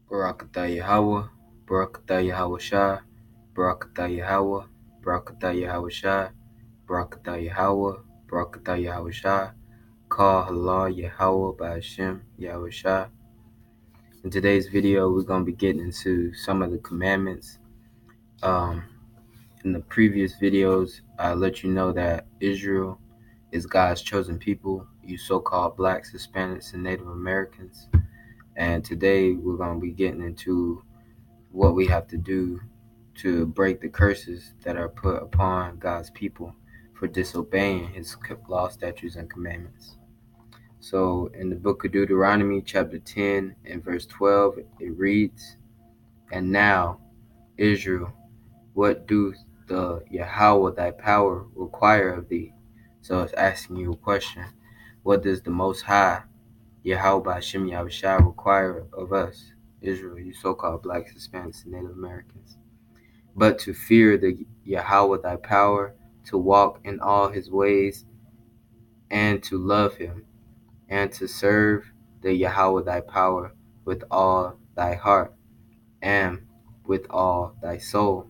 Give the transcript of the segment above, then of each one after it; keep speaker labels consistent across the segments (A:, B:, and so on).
A: Barakatah Yahawah, Barakatah Yahawashah, Barakatah Yahawah, Barakatah Yahawashah, Barakatah Yahawah, Barakatah Yahawashah, Call Halal Yahawah by Hashem Yahawashi. In today's video, we're going to be getting into some of the commandments. In the previous videos, I let you know that Israel is God's chosen people, you so-called blacks, Hispanics, and Native Americans. And today, we're going to be getting into what we have to do to break the curses that are put upon God's people for disobeying his law, statutes, and commandments. So in the book of Deuteronomy, chapter 10 and verse 12, it reads, "And now, Israel, what doth the Yahawah thy power require of thee?" So it's asking you a question. What does the Most High, Yahawah by Hashem Yahawashi, require of us, Israel, you so-called blacks, Hispanics, and Native Americans? But to fear the Yahawah thy power, to walk in all his ways, and to love him, and to serve the Yahawah thy power with all thy heart, and with all thy soul,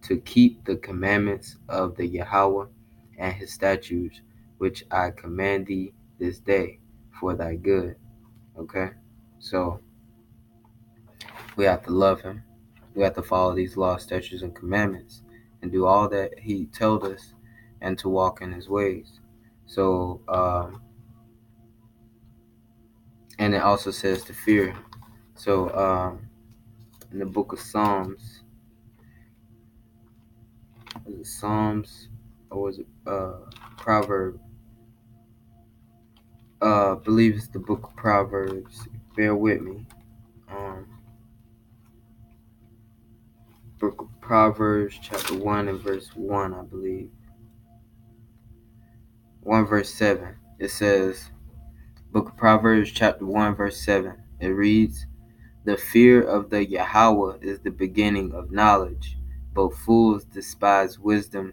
A: to keep the commandments of the Yahawah and his statutes, which I command thee this day for thy good. Okay? So, we have to love him. We have to follow these laws, statutes, and commandments and do all that he told us and to walk in his ways. So, and it also says to fear. So, in the book of Psalms, was it Psalms or was it Proverbs? I believe it's the book of Proverbs. Bear with me. Book of Proverbs, chapter 1 and verse 1, I believe. 1 verse 7. It says, Book of Proverbs, chapter 1, verse 7. It reads, "The fear of the Yahawah is the beginning of knowledge, but fools despise wisdom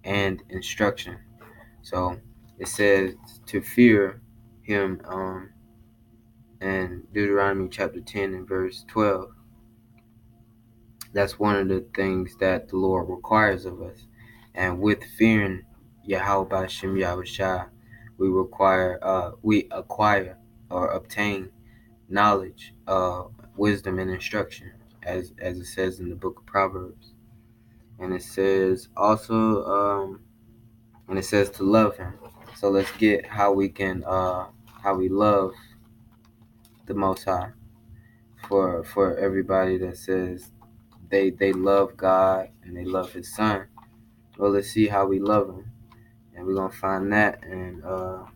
A: and instruction." So it says to fear him in Deuteronomy chapter 10 and verse 12. That's one of the things that the Lord requires of us. And with fearing Yahawah by Hashem Yahawashi, we acquire or obtain knowledge, wisdom, and instruction, as it says in the book of Proverbs. And it says also, and it says to love him. So let's get how we can, how we love the Most High. For everybody that says they love God and they love His Son. Well, let's see how we love Him, and we're gonna find that in I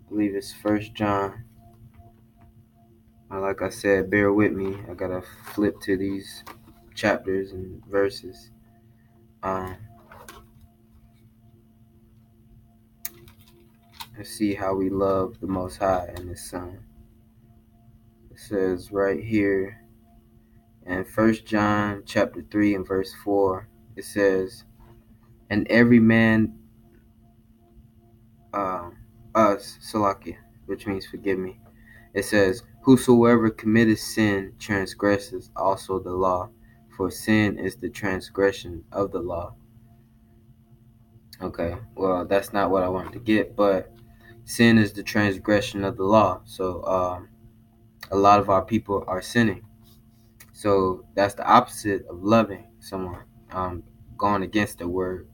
A: believe it's 1 John. Like I said, bear with me. I gotta flip to these chapters and verses. Let's see how we love the Most High and His Son. It says right here in 1 John chapter 3 and verse 4, it says, "And every man, us, Salakia," which means forgive me. It says, "Whosoever committeth sin transgresses also the law, for sin is the transgression of the law." Okay, well, that's not what I wanted to get, but sin is the transgression of the law. So a lot of our people are sinning. So that's the opposite of loving someone, going against the word.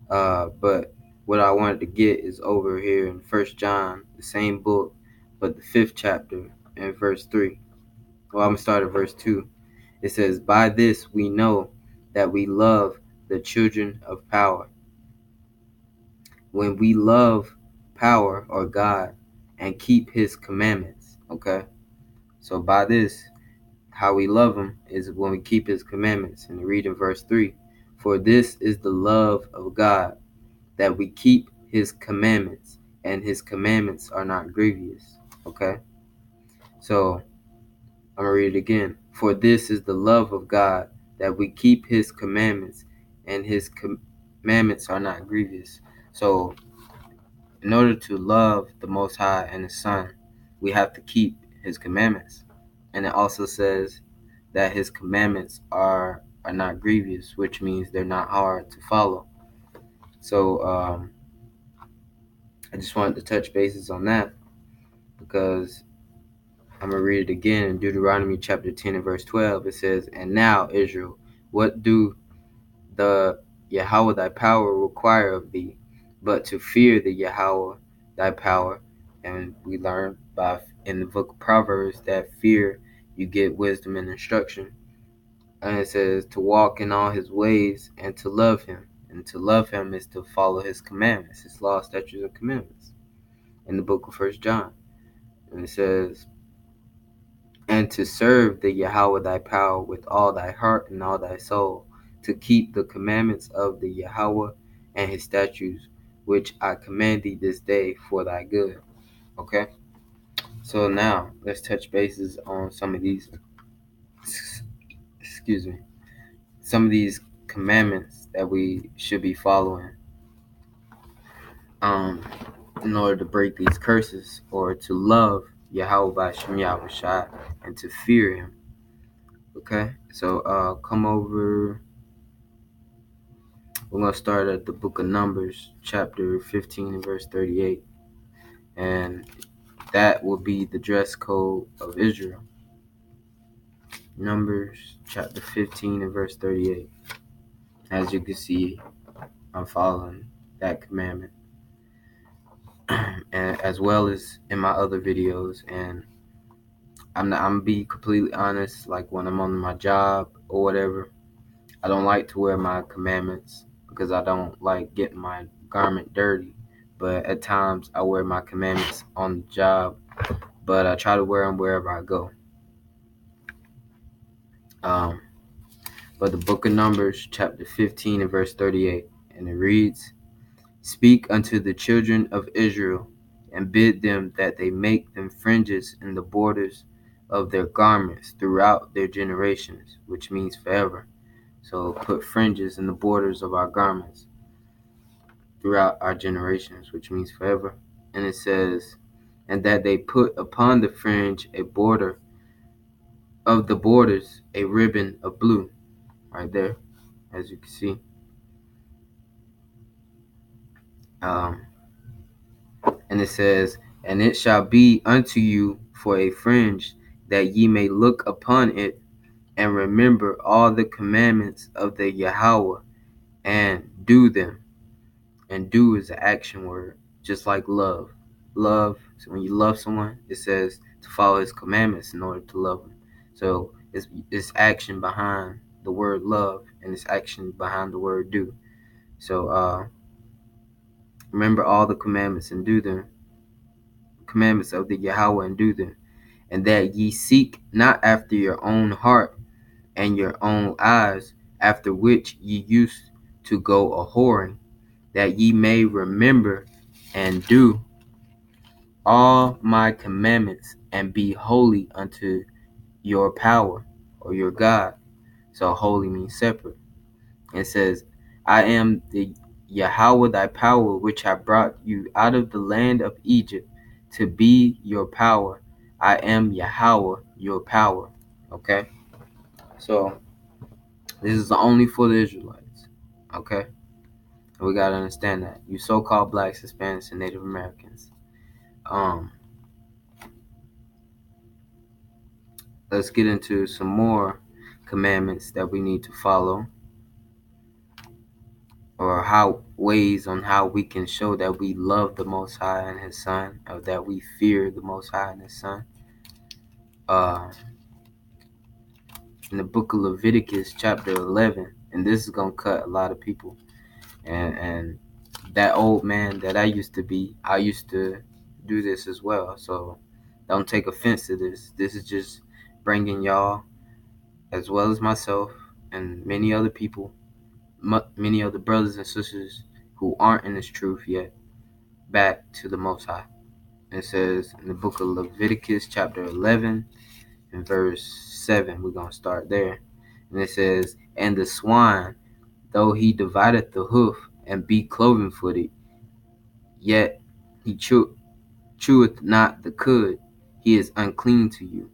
A: But what I wanted to get is over here in 1 John, the same book, but the 5th chapter and verse 3. Well, I'm going to start at verse 2. It says, "By this we know that we love the children of power, when we love power or God and keep his commandments." Okay? So by this, how we love him is when we keep his commandments. And read in verse 3, "For this is the love of God, that we keep his commandments, and his commandments are not grievous." Okay? So I'm going to read it again. "For this is the love of God, that we keep his commandments, and his commandments are not grievous." So in order to love the Most High and His Son, we have to keep his commandments. And it also says that his commandments are not grievous, which means they're not hard to follow. So I just wanted to touch bases on that, because I'm going to read it again in Deuteronomy chapter 10 and verse 12. It says, "And now, Israel, what do the Yahawah thy power require of thee, but to fear the Yahawah thy power?" And we learn in the book of Proverbs that fear, you get wisdom and instruction. And it says to walk in all his ways and to love him. And to love him is to follow his commandments, his laws, statutes, and commandments. In the book of 1 John. And it says, "And to serve the Yahawah thy power with all thy heart and all thy soul, to keep the commandments of the Yahawah and his statutes, which I command thee this day for thy good." Okay? So now, let's touch bases on some of these, some of these commandments that we should be following in order to break these curses, or to love Yahawah Yahawashi and to fear him. Okay, so come over. We're going to start at the book of Numbers, chapter 15 and verse 38. And that will be the dress code of Israel. Numbers, chapter 15 and verse 38. As you can see, I'm following that commandment, and as well as in my other videos. And I'm going to be completely honest, like when I'm on my job or whatever, I don't like to wear my commandments because I don't like getting my garment dirty. But at times I wear my commandments on the job, but I try to wear them wherever I go. But the book of Numbers, chapter 15 and verse 38, and it reads, "Speak unto the children of Israel, and bid them that they make them fringes in the borders of their garments throughout their generations," which means forever. So put fringes in the borders of our garments throughout our generations, which means forever. And it says, "And that they put upon the fringe a border of the borders, a ribbon of blue," right there, as you can see. And it says, "And it shall be unto you for a fringe, that ye may look upon it, and remember all the commandments of the Yahawah, and do them." And do is an action word, just like love. Love, so when you love someone, it says to follow his commandments in order to love him. So it's action behind the word love, and it's action behind the word do. So remember all the commandments and do them. Commandments of the Yahawah and do them. "And that ye seek not after your own heart and your own eyes, after which ye used to go a whoring, that ye may remember and do all my commandments, and be holy unto your power," or your God. So holy means separate. It says, "I am the Yahawah thy power, which I brought you out of the land of Egypt, to be your power. I am Yahawah, your power." Okay? So this is only for the Israelites. Okay? We got to understand that. You so-called blacks, Hispanics, and Native Americans. Let's get into some more commandments that we need to follow, or ways on how we can show that we love the Most High and His Son, or that we fear the Most High and His Son. In the book of Leviticus, chapter 11, and this is going to cut a lot of people. And that old man that I used to be, I used to do this as well. So don't take offense to this. This is just bringing y'all, as well as myself and many other people, many other brothers and sisters who aren't in this truth yet, back to the Most High. It says in the book of Leviticus, chapter 11 and verse 7, we're going to start there. And it says, "And the swine, though he divideth the hoof, and be cloven-footed, yet he cheweth not the cud. he is unclean to you.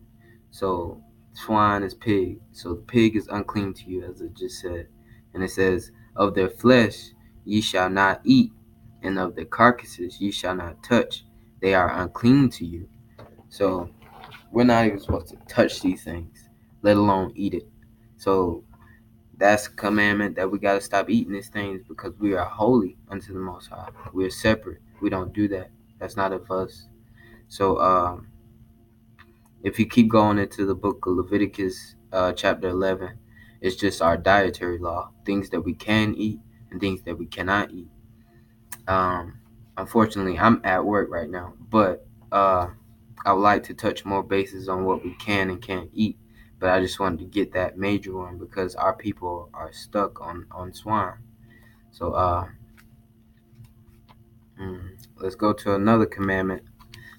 A: So swine is pig. So the pig is unclean to you, as it just said. And it says, of their flesh ye shall not eat, and of their carcasses ye shall not touch. They are unclean to you. So we're not even supposed to touch these things, let alone eat it. So that's a commandment that we got to stop eating these things, because we are holy unto the Most High. We're separate. We don't do that. That's not of us. So if you keep going into the book of Leviticus, chapter 11, it's just our dietary law, things that we can eat and things that we cannot eat. Unfortunately, I'm at work right now, but I would like to touch more bases on what we can and can't eat. But I just wanted to get that major one because our people are stuck on swine. So let's go to another commandment.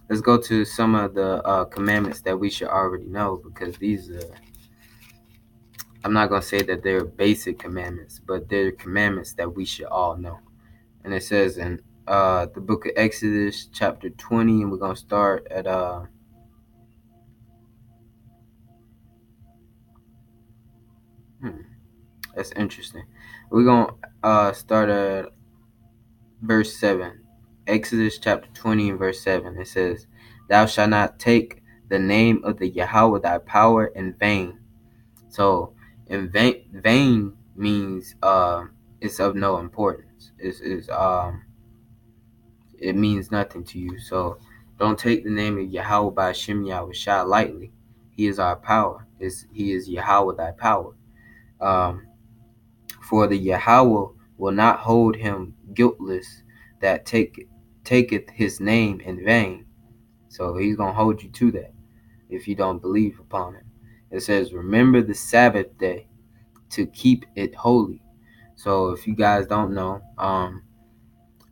A: Let's go to some of the commandments that we should already know, because these are, I'm not going to say that they're basic commandments, but they're commandments that we should all know. And it says in the book of Exodus, chapter 20, and we're going to start at that's interesting. We're going to start at verse 7. Exodus chapter 20 and verse 7. It says, thou shalt not take the name of the Yahawah thy power in vain. So in vain means it's of no importance. It means nothing to you. So don't take the name of Yahawah by Hashem Yahawashi lightly. He is our power. He is Yahawah thy power. For the Yahawah will not hold him guiltless that taketh his name in vain. So he's going to hold you to that if you don't believe upon it. It says, remember the Sabbath day to keep it holy. So if you guys don't know,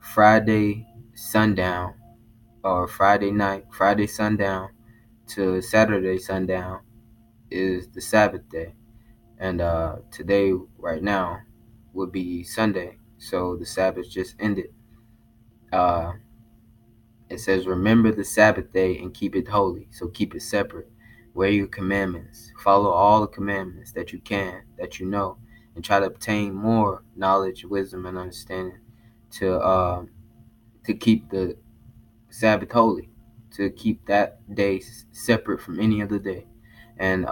A: Friday sundown or Friday night, Friday sundown to Saturday sundown is the Sabbath day. And today, right now, would be Sunday. So the Sabbath just ended. It says, remember the Sabbath day and keep it holy. So keep it separate. Wear your commandments. Follow all the commandments that you can, that you know, and try to obtain more knowledge, wisdom, and understanding to keep the Sabbath holy, to keep that day separate from any other day. And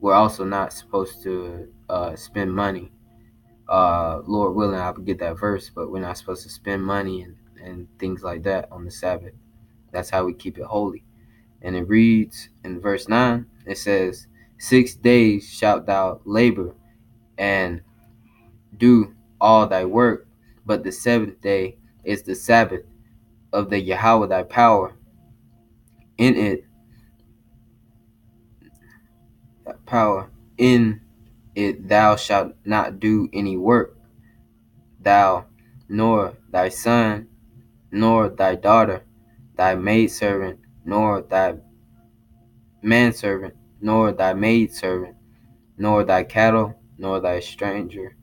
A: we're also not supposed to spend money. Lord willing, I'll get that verse, but we're not supposed to spend money and things like that on the Sabbath. That's how we keep it holy. And it reads in verse 9, it says, 6 days shalt thou labor and do all thy work, but the seventh day is the Sabbath of the Yahawah thy power. In it thou shalt not do any work, thou, nor thy son, nor thy daughter, thy maidservant, nor thy manservant, nor thy maidservant, nor thy cattle, nor thy stranger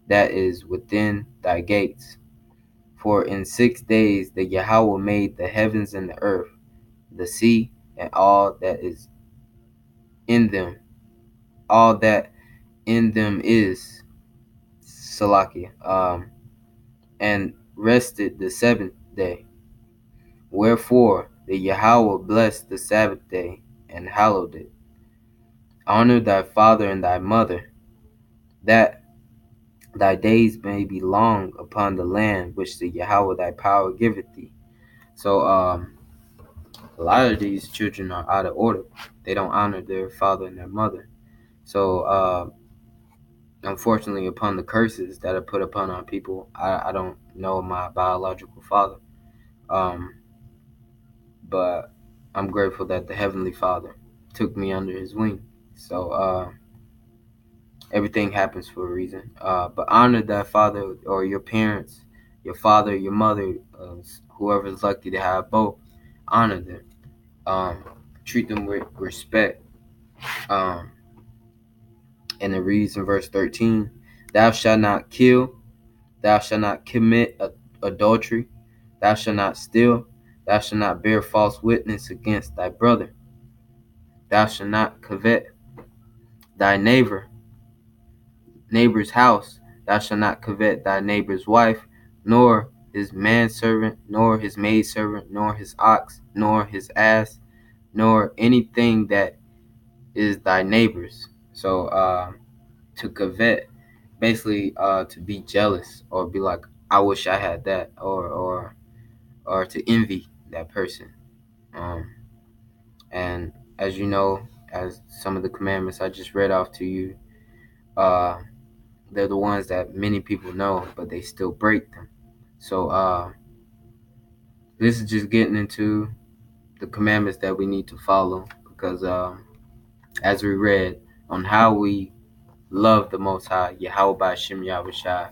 A: that is within thy gates. For in 6 days the Yahawah made the heavens and the earth, the sea, and all that is in them, all that in them is, Salakia, and rested the seventh day. Wherefore the Yahawah blessed the Sabbath day and hallowed it. Honor thy father and thy mother, that thy days may be long upon the land which the Yahawah thy power giveth thee. So a lot of these children are out of order. They don't honor their father and their mother. So unfortunately, upon the curses that are put upon our people, I don't know my biological father. But I'm grateful that the Heavenly Father took me under his wing. So everything happens for a reason. But honor that father or your parents, your father, your mother, whoever's lucky to have both. Honor them. Treat them with respect. And it reads in verse 13, thou shalt not kill, thou shalt not commit adultery, thou shalt not steal, Thou shalt not bear false witness against thy brother. Thou shalt not covet thy neighbor's house. Thou shalt not covet thy neighbor's wife, nor his manservant, nor his maidservant, nor his ox, nor his ass, nor anything that is thy neighbor's. So to covet, basically to be jealous or be like, I wish I had that, or to envy that person. And as you know, as some of the commandments I just read off to you, uh, they're the ones that many people know, but they still break them. So this is just getting into the commandments that we need to follow, because as we read on how we love the Most High, Yahawah Ahchyam Yahawashi,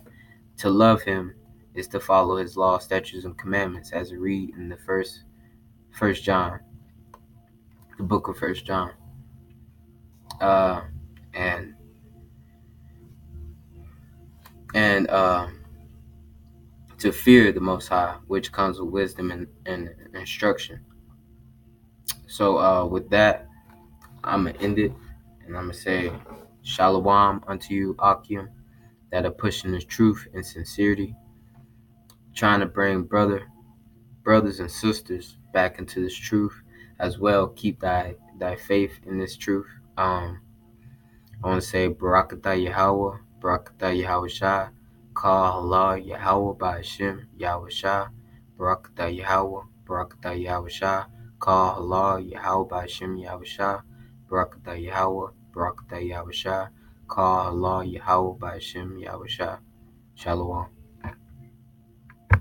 A: to love Him is to follow His law, statutes, and commandments, as we read in the First John, the book of First John, and to fear the Most High, which comes with wisdom and instruction. So with that, I'm gonna end it, and I'm gonna say, Shalawam unto you, Ahchyam, that are pushing this truth and sincerity, trying to bring brothers and sisters back into this truth as well. Keep thy faith in this truth. I want to say Barakatah Yahawah, Barakatah Yahawashi, Call Allah Yahawah Ahchyam Yahawashi, Barakatah Yahawah, Barakatah Yahawashi, Call Allah Yahawah Ahchyam Yahawashi, Barakatah Yahawah, Barakatah Yahawashi, Call Allah Yahawah Ahchyam Yahawashi. Shalom.